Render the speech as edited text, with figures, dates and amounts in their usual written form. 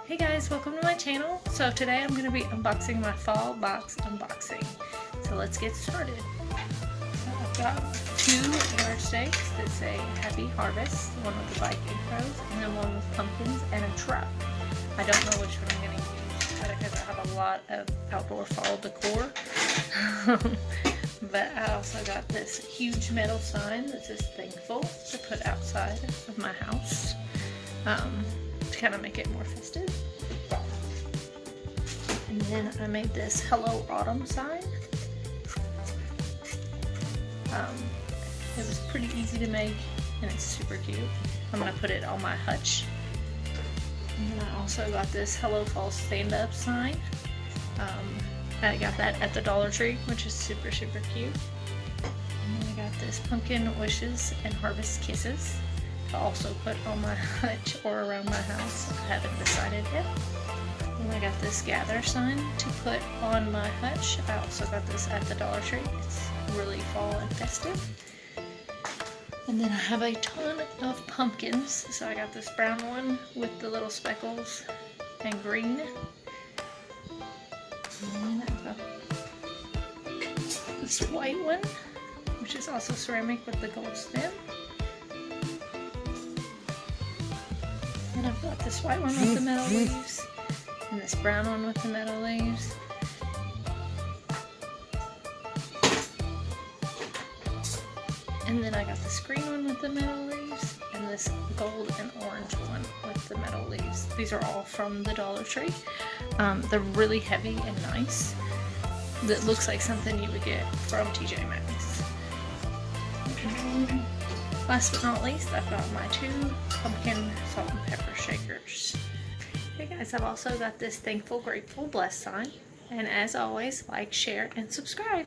Hey guys, welcome to my channel. So today I'm going to be unboxing my fall box unboxing. So let's get started. So I've got two yardsticks that say Happy Harvest, one with the bike intros, and then one with pumpkins and a truck. I don't know which one I'm going to use because I have a lot of outdoor fall decor. But I also got this huge metal sign that says Thankful to put outside of my house. To kind of make it more festive. And then I made this Hello Autumn sign. It was pretty easy to make and it's super cute. I'm going to put it on my hutch. And then I also got this Hello Fall Stand Up sign. I got that at the Dollar Tree, which is super cute. And then I got this Pumpkin Wishes and Harvest Kisses to also put on my hutch or around my house. I haven't decided yet. And I got this Gather sign to put on my hutch. I also got this at the Dollar Tree. It's really fall and festive. And then I have a ton of pumpkins. So I got this brown one with the little speckles and green. And then I've got this white one, which is also ceramic with the gold stem. And I've got this white one with the metal leaves, and this brown one with the metal leaves. And then I got this green one with the metal leaves, and this gold and orange one with the metal leaves. These are all from the Dollar Tree. They're really heavy and nice. That looks like something you would get from TJ Maxx. Last but not least, I've got my two pumpkin salt and pepper shakers. Hey guys, I've also got this Thankful, Grateful, Blessed sign. And as always, like, share, and subscribe.